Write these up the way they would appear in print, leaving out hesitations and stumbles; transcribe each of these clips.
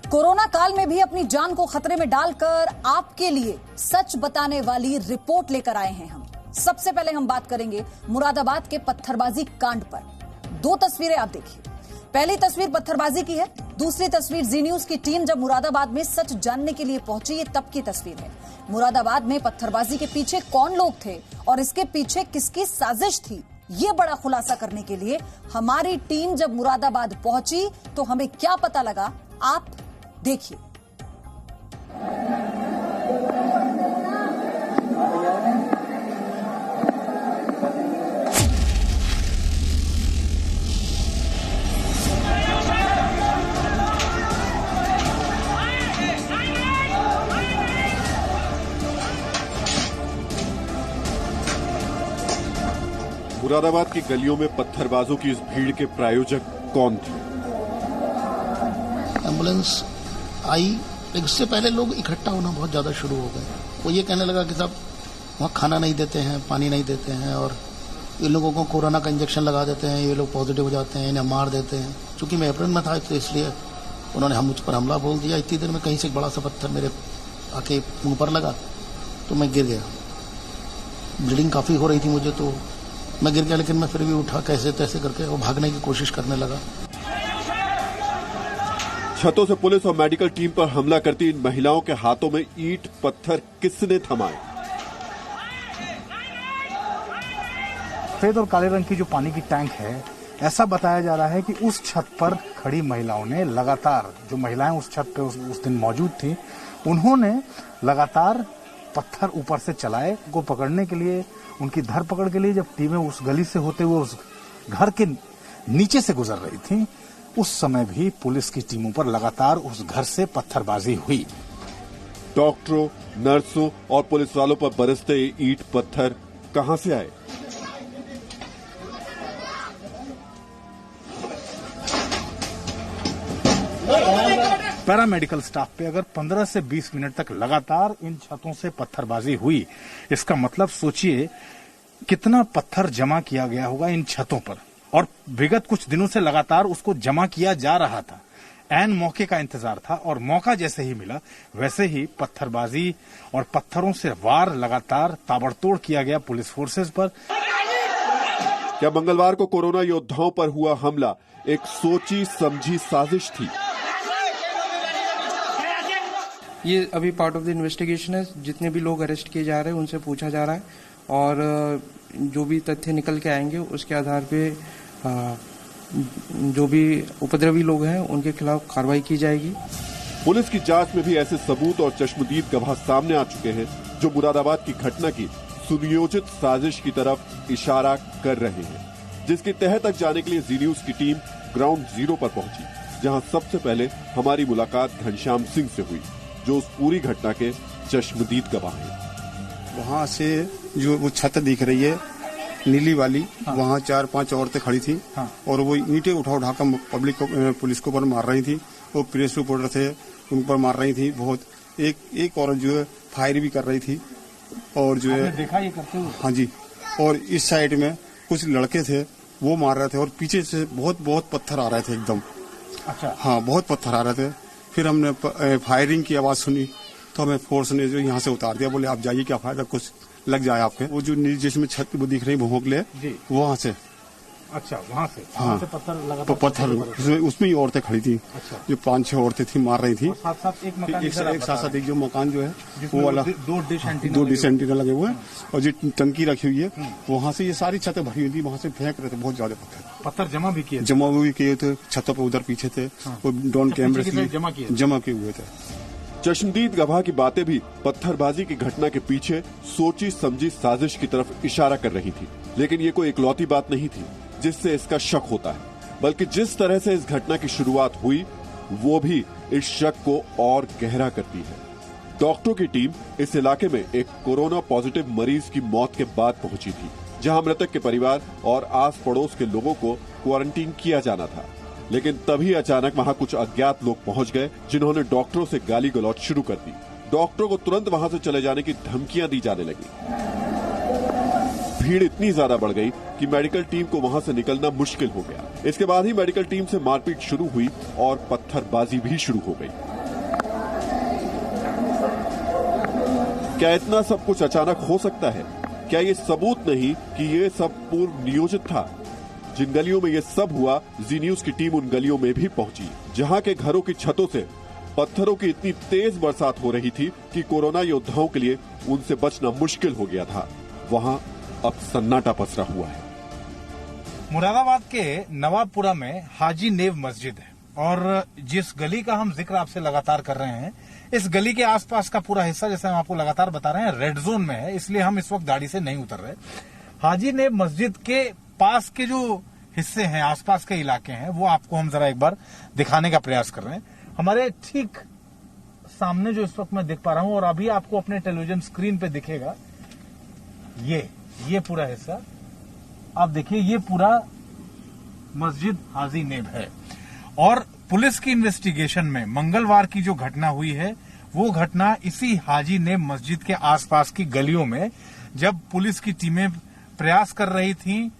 Corona काल में भी अपनी जान को खतरे में डालकर आपके लिए सच बताने वाली रिपोर्ट लेकर आए हैं हम। सबसे पहले हम बात करेंगे मुरादाबाद के पत्थरबाजी कांड पर। दो तस्वीरें आप देखिए। पहली तस्वीर पत्थरबाजी की है, दूसरी तस्वीर जी न्यूज की टीम जब मुरादाबाद में सच जानने के लिए पहुंची, ये तब की तस्वीर है। मुरादाबाद में पत्थरबाजी के पीछे कौन लोग थे और इसके पीछे किसकी साजिश थी, ये बड़ा खुलासा करने के लिए हमारी टीम जब मुरादाबाद पहुंची तो हमें क्या पता लगा, आप देखिए। मुरादाबाद की गलियों में पत्थरबाजों की इस भीड़ के प्रायोजक कौन थे? एम्बुलेंस आई, लेकिन उससे पहले लोग इकट्ठा होना बहुत ज्यादा शुरू हो गए। वो ये कहने लगा कि साहब वहाँ खाना नहीं देते हैं, पानी नहीं देते हैं और ये लोगों को कोरोना का इंजेक्शन लगा देते हैं, ये लोग पॉजिटिव हो जाते हैं, इन्हें मार देते हैं। चूंकि मैं अप्रैल में था तो इसलिए उन्होंने मुझ पर हमला बोल दिया। इतनी देर में कहीं से एक बड़ा सा पत्थर मेरे आके मुंह पर लगा तो मैं गिर गया। ब्लीडिंग काफी हो रही थी मुझे, तो मैं गिर गया, लेकिन मैं फिर भी उठा कैसे तैसे करके वो भागने की कोशिश करने लगा। छतों से पुलिस और मेडिकल टीम पर हमला करती इन महिलाओं के हाथों में ईंट पत्थर किसने थमाए? सफेद और काले रंग की जो पानी की टैंक है, ऐसा बताया जा रहा है कि उस छत पर खड़ी महिलाओं ने लगातार, जो महिलाएं उस छत पे उस दिन मौजूद थी, उन्होंने लगातार पत्थर ऊपर से चलाए। को पकड़ने के लिए, उनकी धरपकड़ के लिए जब टीमें उस गली से होते हुए उस घर के नीचे से गुजर रही थी, उस समय भी पुलिस की टीमों पर लगातार उस घर से पत्थरबाजी हुई। डॉक्टरों, नर्सों और पुलिस वालों पर बरसते ईंट पत्थर कहां से आए? पैरामेडिकल स्टाफ पे अगर 15 से 20 मिनट तक लगातार इन छतों से पत्थरबाजी हुई, इसका मतलब सोचिए कितना पत्थर जमा किया गया होगा इन छतों पर। और विगत कुछ दिनों से लगातार उसको जमा किया जा रहा था। ऐन मौके का इंतजार था और मौका जैसे ही मिला वैसे ही पत्थरबाजी और पत्थरों से वार लगातार ताबड़तोड़ किया गया पुलिस फोर्सेज पर। क्या मंगलवार को कोरोना योद्धाओं पर हुआ हमला एक सोची समझी साजिश थी? ये अभी पार्ट ऑफ द इन्वेस्टिगेशन है। जितने भी लोग अरेस्ट किए जा रहे हैं उनसे पूछा जा रहा है और जो भी तथ्य निकल के आएंगे उसके आधार पे जो भी उपद्रवी लोग हैं उनके खिलाफ कार्रवाई की जाएगी। पुलिस की जांच में भी ऐसे सबूत और चश्मदीद गवाह सामने आ चुके हैं जो मुरादाबाद की घटना की सुनियोजित साजिश की तरफ इशारा कर रहे हैं, जिसकी तह तक जाने के लिए जी न्यूज की टीम ग्राउंड जीरो पर पहुंची, जहां सबसे पहले हमारी मुलाकात घनश्याम सिंह से हुई, जो उस पूरी घटना के चश्मदीद गवाह हैं। वहाँ से जो वो छत दिख रही है नीली वाली, हाँ। वहाँ 4-5 औरतें खड़ी थी, हाँ। और वो ईंटें उठा कर पब्लिक को, पुलिस को पर मार रही थी। वो प्रेस रिपोर्टर थे, उन पर मार रही थी बहुत। एक औरत जो है फायर भी कर रही थी और जो है देखा ये करते हुए। हाँ जी। और इस साइड में कुछ लड़के थे, वो मार रहे थे और पीछे से बहुत पत्थर आ रहे थे एकदम। अच्छा। हाँ, बहुत पत्थर आ रहे थे। फिर हमने फायरिंग की आवाज सुनी तो हमें फोर्स ने जो यहाँ से उतार दिया। बोले आप जाइए, क्या फायदा, कुछ लग जाए आपके। वो जो जिसमें छत वो दिख रही भोंकले, वहाँ से। अच्छा, वहाँ से। हाँ, वहाँ से पत्थर लगा। पत्थर उसमें ही औरतें खड़ी थी। अच्छा। जो 5-6 औरतें थी, मार रही थी। साथ साथ एक मकान, एक साथ एक जो मकान जो है वो वाला 2 डिश एंटीना लगे हुए हैं और जो टंकी रखी हुई है वहाँ से ये सारी छतें भरी हुई थी। वहाँ से फेंक रहे थे बहुत ज्यादा पत्थर जमा भी किए थे छतों पर, उधर पीछे थे। वो ड्रोन कैमरे से जमा किए हुए थे। चश्मदीद गवाह की बातें भी पत्थरबाजी की घटना के पीछे सोची समझी साजिश की तरफ इशारा कर रही थी। लेकिन ये कोई इकलौती बात नहीं थी जिससे इसका शक होता है, बल्कि जिस तरह से इस घटना की शुरुआत हुई वो भी इस शक को और गहरा करती है। डॉक्टरों की टीम इस इलाके में एक कोरोना पॉजिटिव मरीज की मौत के बाद पहुंची थी, जहां मृतक के परिवार और आस पड़ोस के लोगों को क्वारंटीन किया जाना था। लेकिन तभी अचानक वहां कुछ अज्ञात लोग पहुंच गए जिन्होंने डॉक्टरों से गाली गलौज शुरू कर दी। डॉक्टरों को तुरंत वहां से चले जाने की धमकियां दी जाने लगी। भीड़ इतनी ज्यादा बढ़ गई कि मेडिकल टीम को वहां से निकलना मुश्किल हो गया। इसके बाद ही मेडिकल टीम से मारपीट शुरू हुई और पत्थरबाजी भी शुरू हो गई। क्या इतना सब कुछ अचानक हो सकता है? क्या ये सबूत नहीं कि ये सब पूर्व नियोजित था? जिन गलियों में ये सब हुआ, जी न्यूज की टीम उन गलियों में भी पहुंची, जहां के घरों की छतों से पत्थरों की इतनी तेज बरसात हो रही थी कि कोरोना योद्धाओं के लिए उनसे बचना मुश्किल हो गया था। वहां अब सन्नाटा पसरा हुआ है। मुरादाबाद के नवाबपुरा में हाजी नेव मस्जिद है और जिस गली का हम जिक्र आपसे लगातार कर रहे हैं, इस गली के आसपास का पूरा हिस्सा, जैसे हम आपको लगातार बता रहे हैं, रेड जोन में है, इसलिए हम इस वक्त गाड़ी से नहीं उतर रहे। हाजी नेव मस्जिद के पास के जो हिस्से हैं, आसपास के इलाके हैं, वो आपको हम जरा एक बार दिखाने का प्रयास कर रहे हैं। हमारे ठीक सामने जो इस वक्त मैं देख पा रहा हूं और अभी आपको अपने टेलीविजन स्क्रीन पे दिखेगा, ये पूरा हिस्सा आप देखिए, ये पूरा मस्जिद हाजी नेब है। और पुलिस की इन्वेस्टिगेशन में मंगलवार की जो घटना हुई है, वो घटना इसी हाजी नेब मस्जिद के आसपास की गलियों में, जब पुलिस की टीमें प्रयास कर रही थी,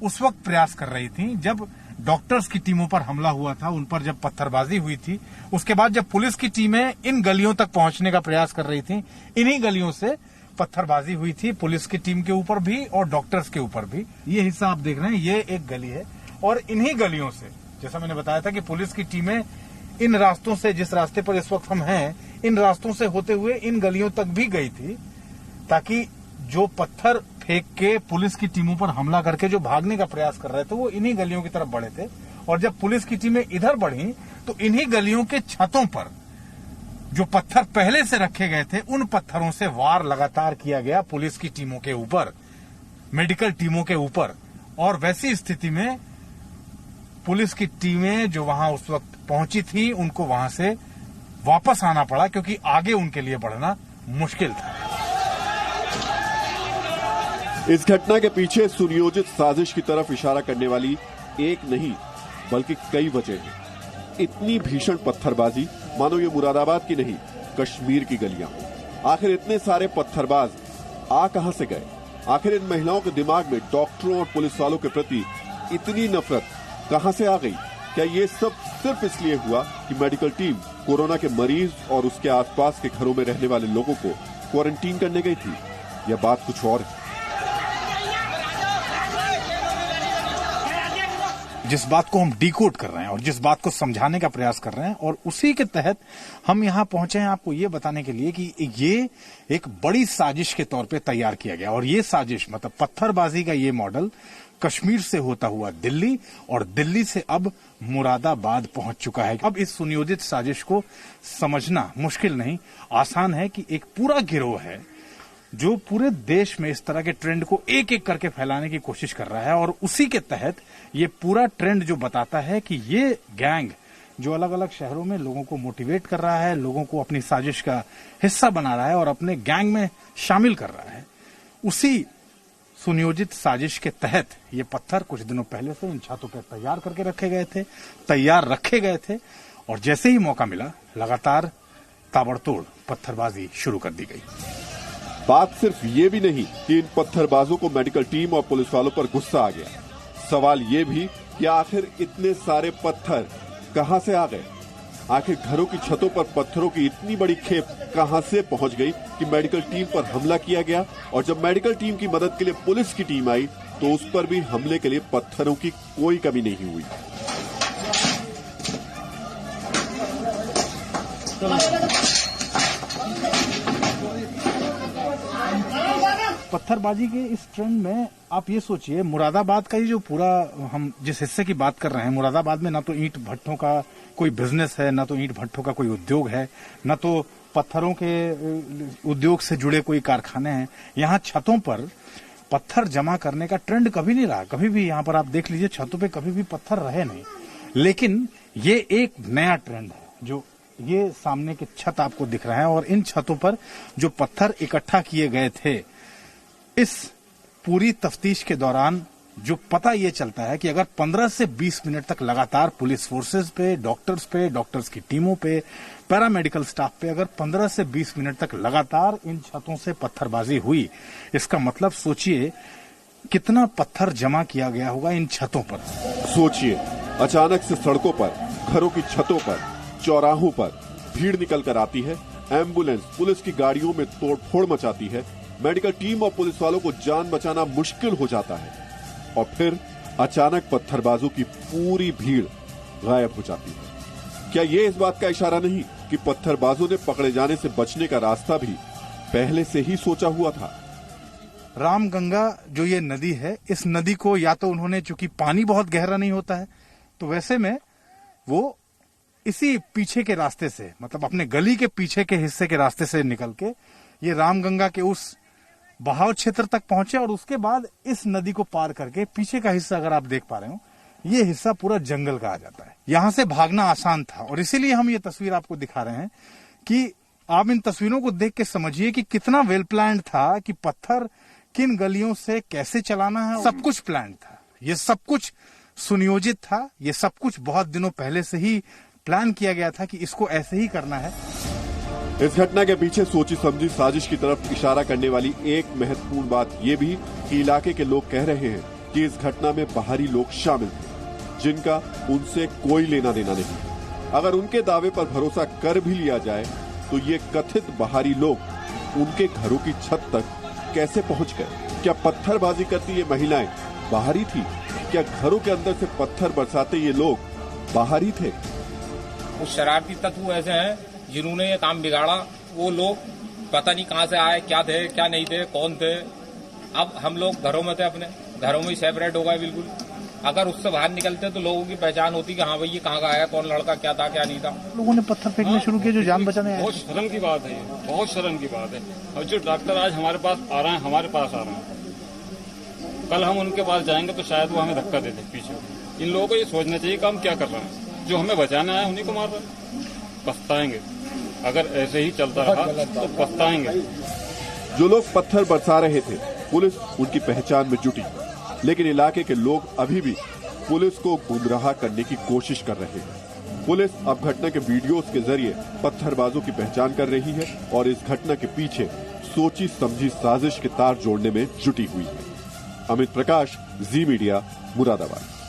उस वक्त प्रयास कर रही थी जब डॉक्टर्स की टीमों पर हमला हुआ था, उन पर जब पत्थरबाजी हुई थी, उसके बाद जब पुलिस की टीमें इन गलियों तक पहुंचने का प्रयास कर रही थी, इन्हीं गलियों से पत्थरबाजी हुई थी, पुलिस की टीम के ऊपर भी और डॉक्टर्स के ऊपर भी। ये हिस्सा आप देख रहे हैं, ये एक गली है और इन्हीं गलियों से, जैसा मैंने बताया था कि पुलिस की टीमें इन रास्तों से, जिस रास्ते पर इस वक्त हम हैं, इन रास्तों से होते हुए इन गलियों तक भी गई थी, ताकि जो पत्थर फेंक के पुलिस की टीमों पर हमला करके जो भागने का प्रयास कर रहे थे, वो इन्हीं गलियों की तरफ बढ़े थे। और जब पुलिस की टीमें इधर बढ़ी, तो इन्हीं गलियों के छतों पर जो पत्थर पहले से रखे गए थे, उन पत्थरों से वार लगातार किया गया पुलिस की टीमों के ऊपर, मेडिकल टीमों के ऊपर। और वैसी स्थिति में पुलिस की टीमें जो वहां उस वक्त पहुंची थी, उनको वहां से वापस आना पड़ा, क्योंकि आगे उनके लिए बढ़ना मुश्किल था। इस घटना के पीछे सुनियोजित साजिश की तरफ इशारा करने वाली एक नहीं बल्कि कई वजह हैं। इतनी भीषण पत्थरबाजी मानो ये मुरादाबाद की नहीं, कश्मीर की गलियां। आखिर इतने सारे पत्थरबाज आ कहां से गए? आखिर इन महिलाओं के दिमाग में डॉक्टरों और पुलिस वालों के प्रति इतनी नफरत कहां से आ गई? क्या ये सब सिर्फ इसलिए हुआ कि मेडिकल टीम कोरोना के मरीज और उसके आसपास के घरों में रहने वाले लोगों को क्वारंटीन करने गई थी, या बात कुछ और है? जिस बात को हम डिकोड कर रहे हैं और जिस बात को समझाने का प्रयास कर रहे हैं, और उसी के तहत हम यहां पहुंचे हैं आपको ये बताने के लिए कि ये एक बड़ी साजिश के तौर पे तैयार किया गया। और ये साजिश, मतलब पत्थरबाजी का ये मॉडल, कश्मीर से होता हुआ दिल्ली, और दिल्ली से अब मुरादाबाद पहुंच चुका है। अब इस सुनियोजित साजिश को समझना मुश्किल नहीं, आसान है कि एक पूरा गिरोह है जो पूरे देश में इस तरह के ट्रेंड को एक एक करके फैलाने की कोशिश कर रहा है। और उसी के तहत ये पूरा ट्रेंड जो बताता है कि ये गैंग जो अलग अलग शहरों में लोगों को मोटिवेट कर रहा है, लोगों को अपनी साजिश का हिस्सा बना रहा है और अपने गैंग में शामिल कर रहा है, उसी सुनियोजित साजिश के तहत ये पत्थर कुछ दिनों पहले से इन छतों पर तैयार रखे गए थे और जैसे ही मौका मिला, लगातार ताबड़तोड़ पत्थरबाजी शुरू कर दी गई। बात सिर्फ ये भी नहीं कि इन पत्थरबाजों को मेडिकल टीम और पुलिस वालों पर गुस्सा आ गया, सवाल ये भी कि आखिर इतने सारे पत्थर कहां से आ गए? आखिर घरों की छतों पर पत्थरों की इतनी बड़ी खेप कहां से पहुंच गई कि मेडिकल टीम पर हमला किया गया? और जब मेडिकल टीम की मदद के लिए पुलिस की टीम आई, तो उस पर भी हमले के लिए पत्थरों की कोई कमी नहीं हुई। पत्थरबाजी के इस ट्रेंड में आप ये सोचिए, मुरादाबाद का ये जो पूरा, हम जिस हिस्से की बात कर रहे हैं, मुरादाबाद में ना तो ईंट भट्ठों का कोई बिजनेस है, ना तो ईंट भट्ठों का कोई उद्योग है, ना तो पत्थरों के उद्योग से जुड़े कोई कारखाने हैं। यहाँ छतों पर पत्थर जमा करने का ट्रेंड कभी नहीं रहा। कभी भी यहाँ पर आप देख लीजिए, छतों पे कभी भी पत्थर रहे नहीं। लेकिन ये एक नया ट्रेंड है। जो ये सामने के छत आपको दिख रहा है और इन छतों पर जो पत्थर इकट्ठा किए गए थे, इस पूरी तफ्तीश के दौरान जो पता ये चलता है कि अगर 15 से 20 मिनट तक लगातार पुलिस फोर्सेस पे, डॉक्टर्स की टीमों पे, पैरामेडिकल स्टाफ पे अगर 15 से 20 मिनट तक लगातार इन छतों से पत्थरबाजी हुई, इसका मतलब सोचिए कितना पत्थर जमा किया गया होगा इन छतों पर। सोचिए, अचानक से सड़कों पर, घरों की छतों पर, चौराहों पर भीड़ निकल कर आती है एम्बुलेंस पुलिस की गाड़ियों में तोड़फोड़ मचाती है, मेडिकल टीम और पुलिस वालों को जान बचाना मुश्किल हो जाता है और फिर अचानक पत्थरबाजों की पूरी भीड़ गायब हो जाती है। क्या ये इस बात का इशारा नहीं कि पत्थरबाजों ने पकड़े जाने से बचने का रास्ता भी पहले से ही सोचा हुआ था? रामगंगा जो ये नदी है, इस नदी को या तो उन्होंने, चूंकि पानी बहुत गहरा नहीं होता है, तो वैसे में वो इसी पीछे के रास्ते से, मतलब अपने गली के पीछे के हिस्से के रास्ते से निकल के ये रामगंगा के उस बहाव क्षेत्र तक पहुंचे और उसके बाद इस नदी को पार करके पीछे का हिस्सा, अगर आप देख पा रहे हो, ये हिस्सा पूरा जंगल का आ जाता है। यहां से भागना आसान था और इसीलिए हम ये तस्वीर आपको दिखा रहे हैं कि आप इन तस्वीरों को देख के समझिए कि कितना वेल प्लान्ड था कि पत्थर किन गलियों से कैसे चलाना है। सब कुछ प्लान था, ये सब कुछ सुनियोजित था, ये सब कुछ बहुत दिनों पहले से ही प्लान किया गया था कि इसको ऐसे ही करना है। इस घटना के पीछे सोची समझी साजिश की तरफ इशारा करने वाली एक महत्वपूर्ण बात यह भी कि इलाके के लोग कह रहे हैं कि इस घटना में बाहरी लोग शामिल थे जिनका उनसे कोई लेना देना नहीं। अगर उनके दावे पर भरोसा कर भी लिया जाए तो ये कथित बाहरी लोग उनके घरों की छत तक कैसे पहुंच गए? क्या पत्थरबाजी करती ये महिलाएं बाहरी थी? क्या घरों के अंदर से पत्थर बरसाते ये लोग बाहरी थे? कुछ शरारती तत्व ऐसे हैं जिन्होंने ये काम बिगाड़ा। वो लोग पता नहीं कहां से आए, क्या थे क्या नहीं थे, कौन थे। अब हम लोग घरों में थे, अपने घरों में ही सेपरेट हो गए बिल्कुल। अगर उससे बाहर निकलते तो लोगों की पहचान होती कि हाँ भाई ये कहाँ का आया, कौन लड़का, क्या था क्या नहीं था। लोगों ने पत्थर फेंकने शुरू किए जो जान बचाने आए। बहुत शर्म की बात है, ये बहुत शर्म की बात है। और जो डॉक्टर आज हमारे पास आ रहे हैं, हमारे पास आ रहे हैं, कल हम उनके पास जाएंगे तो शायद वो हमें धक्का दे दे पीछे। इन लोगों को ये सोचना चाहिए कि हम क्या कर रहे हैं। जो हमें बचाना है उन्हीं को मार रहे हैं। पछताएंगे अगर ऐसे ही चलता रहा तो पछताएंगे। जो लोग पत्थर बरसा रहे थे, पुलिस उनकी पहचान में जुटी, लेकिन इलाके के लोग अभी भी पुलिस को गुमराह करने की कोशिश कर रहे हैं। पुलिस अब घटना के वीडियोस के जरिए पत्थरबाजों की पहचान कर रही है और इस घटना के पीछे सोची समझी साजिश के तार जोड़ने में जुटी हुई है। अमित प्रकाश, जी मीडिया, मुरादाबाद।